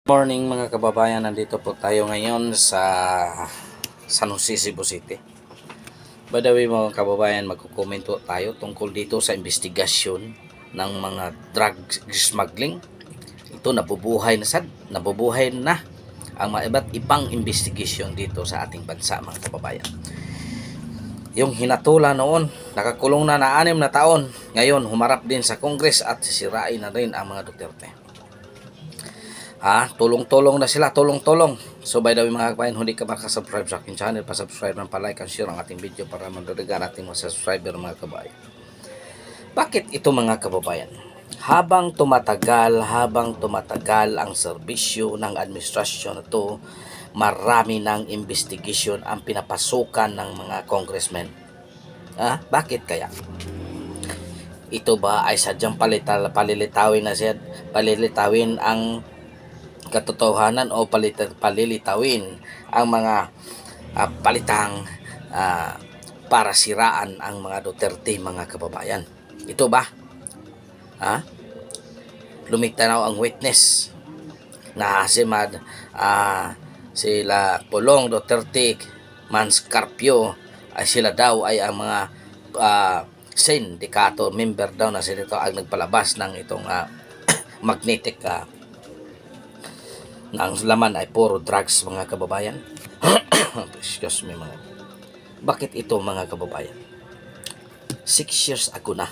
Morning mga kababayan, nandito po tayo ngayon sa San Jose, Cebu City. By the way mga kababayan, magko-comment po tayo tungkol dito sa investigasyon ng mga drug smuggling. Ito nabubuhay na ang mga iba't ibang investigasyon dito sa ating bansa mga kababayan. Yung hinatula noon, nakakulong na 6 na taon, ngayon humarap din sa Congress at sisirain na rin ang mga Duterte. Tulong-tulong na sila, tulong-tulong. So by the way mga kabayan, hindi ka makasubscribe sa aking channel, pa-subscribe ng pa-like and share ang ating video para madagdagan natin mga subscriber mga kabayan. Bakit ito mga kababayan? Habang tumatagal ang serbisyo ng administrasyon na to, marami ng investigation ang pinapasukan ng mga congressmen. Bakit kaya? Ito ba ay sadyang palilitawin ang katotohanan o palilitawin ang mga palitang para siraan ang mga Duterte mga kababayan? Ito ba? Lumitanaw ang witness na sila Pulong Duterte Manscarpio ay sila daw ay ang mga sindikato member daw na sila ito ang nagpalabas ng itong magnetic na ang laman ay puro drugs mga kababayan. Excuse me mga. Bakit ito mga kababayan? 6 years ago na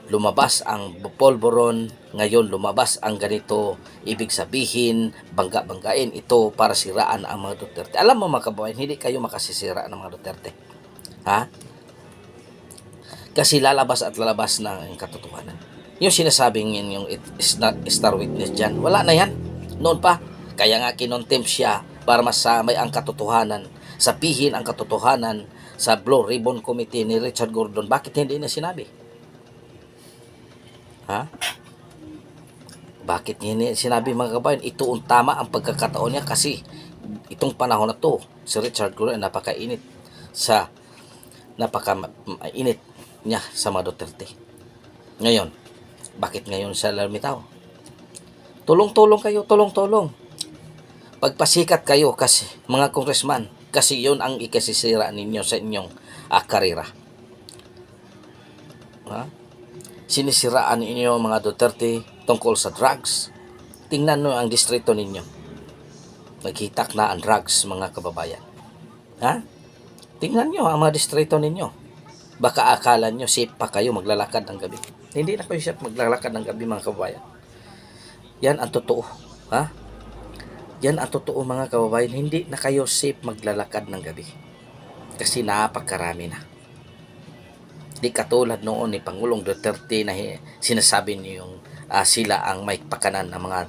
lumabas ang polvoron, ngayon lumabas ang ganito, ibig sabihin banggain ito para siraan ang mga Duterte. Alam mo mga kababayan, hindi kayo makasisira ng mga Duterte. Kasi lalabas at lalabas na ang katotohanan. Yung sinasabing yun, yung star witness dyan, wala na yan. Noon pa, kaya nga kinontempt siya para masamay ang katotohanan, sabihin ang katotohanan sa Blue Ribbon Committee ni Richard Gordon. Bakit hindi na sinabi? Bakit hindi sinabi mga kabayan? Ito ang tama ang pagkakataon niya kasi itong panahon na to, si Richard Gordon napakainit niya sa mga Duterte. Ngayon, bakit ngayon siya lumitaw? Tulong-tulong kayo, tulong-tulong. Pagpasikat kayo kasi mga congressman, kasi yun ang ikasisira ninyo sa inyong karera. Sinisiraan ninyo mga Duterte tungkol sa drugs. Tingnan nyo ang distrito ninyo. Naghitak na ang drugs mga kababayan. Tingnan nyo ang mga distrito ninyo. Baka akala nyo safe pa kayo maglalakad ng gabi. Hindi na kayo safe maglalakad ng gabi mga kababayan. Yan ang totoo. Yan ang totoo mga kababayan. Hindi na kayo safe maglalakad ng gabi. Kasi napakarami na. Di katulad noon ni Pangulong Duterte na sinasabi niyo yung sila ang may pakanan ng mga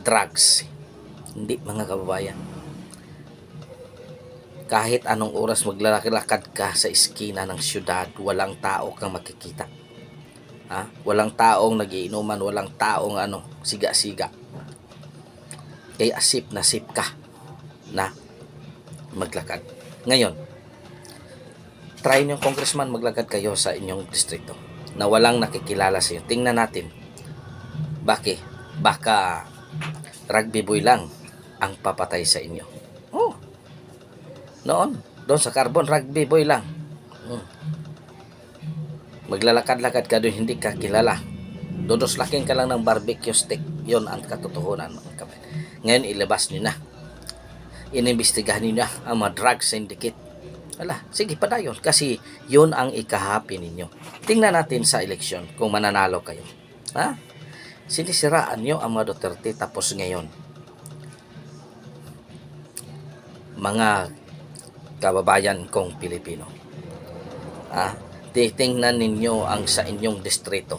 drugs. Hindi mga kababayan. Kahit anong oras maglalakad ka sa iskina ng syudad, walang tao kang makikita. Walang taong nagiinuman, walang taong siga-siga. Kaya sip ka na maglakad. Ngayon, try nyo congressman maglakad kayo sa inyong distrito na walang nakikilala sa inyo. Tingnan natin. Baka rugby boy lang ang papatay sa inyo. Noon, doon sa Carbon, rugby boy lang. Maglalakad-lakad ka doon, hindi ka kilala. Dodoslakin ka lang ng barbecue stick. Yon ang katotohanan mga kabayan. Ngayon ilabas nyo na. Inimbestigahan nyo na ang mga drug syndicate. Sige pa dayon kasi yun ang ikahapi ninyo. Tingnan natin sa eleksyon kung mananalo kayo. Sinisiraan nyo ang mga Duterte tapos ngayon. Mga kababayan kong Pilipino. Titingnan ninyo ang sa inyong distrito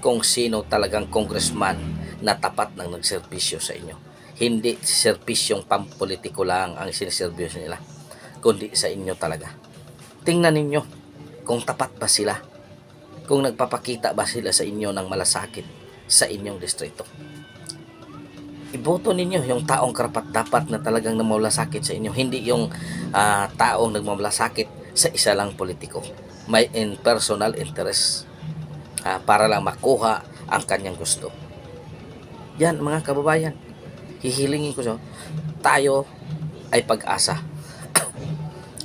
kung sino talagang congressman na tapat ng nagserbisyo sa inyo. Hindi serbisyong pampolitiko lang ang siniserbisyo nila, kundi sa inyo talaga. Tingnan ninyo kung tapat ba sila, kung nagpapakita ba sila sa inyo ng malasakit sa inyong distrito. Iboto ninyo yung taong karapat-dapat na talagang nagmamalasakit sa inyo, hindi yung taong nagmamalasakit sa isa lang politiko. May personal interest para lang makuha ang kanyang gusto. Yan mga kababayan, hihilingin ko siya, tayo ay pag-asa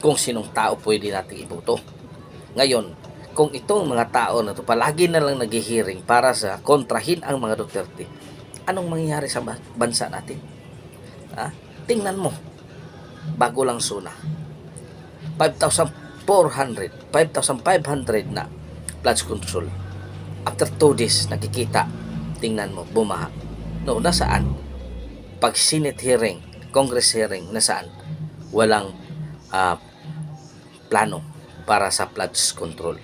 kung sinong tao pwede nating iboto. Ngayon, kung itong mga tao na to palagi na lang naghihiring para sa kontrahin ang mga Duterte, anong mangyayari sa bansa natin? Tingnan mo, bago lang suna, 5,500 na flood control. After 2 days, nakikita, tingnan mo, bumaha. No, nasaan? Pag Senate hearing, Congress hearing, nasaan? Walang plano para sa flood control.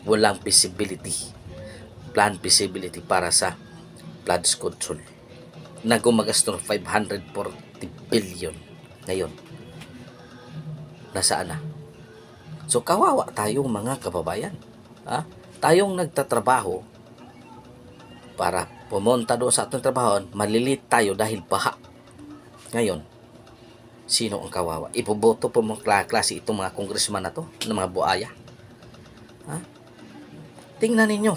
Walang visibility. Plan visibility para sa flood control. Na gumagastos ng 540 billion ngayon. Nasaan na? So kawawa tayong mga kababayan. Tayong nagtatrabaho para pumunta doon sa ating trabaho, malilit tayo dahil baha. Ngayon, sino ang kawawa? Ipoboto po mga klase itong mga congressman na to, ng mga buaya. Tingnan ninyo.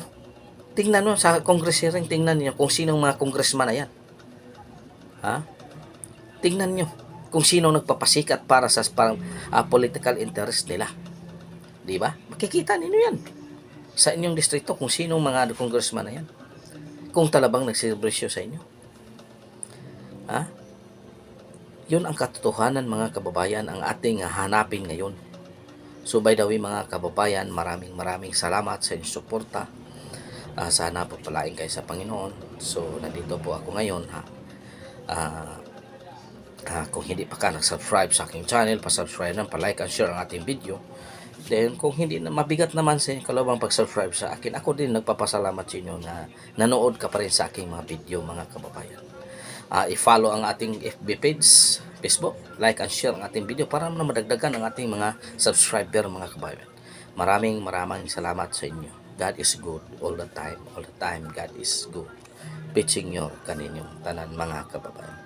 Tingnan nyo sa congress hearing, tingnan niyo kung sino mga congressman na yan. Tingnan nyo kung sino nagpapasikat para sa political interest nila. Di ba? Makikita ninyo yan sa inyong distrito kung sino mga congressman na yan. Kung talabang nagservisyo sa inyo. Yun ang katotohanan mga kababayan ang ating hanapin ngayon. So by the way mga kababayan, maraming salamat sa inyong suporta. Sana pagpalain kayo sa Panginoon. So nandito po ako ngayon. Kung hindi pa ka nag-subscribe sa aking channel, pa-subscribe na, pa-like and share ang ating video. Then kung hindi na mabigat naman sa kalawang pag-subscribe sa akin, ako din nagpapasalamat sa inyo na nanood ka pa rin sa aking mga video mga kababayan. I-follow ang ating FB page, Facebook, like and share ang ating video para na madagdagan ang ating mga subscriber mga kababayan. Maraming salamat sa inyo. God is good all the time God is good. Pitching your kaninyong tanan mga kababayan.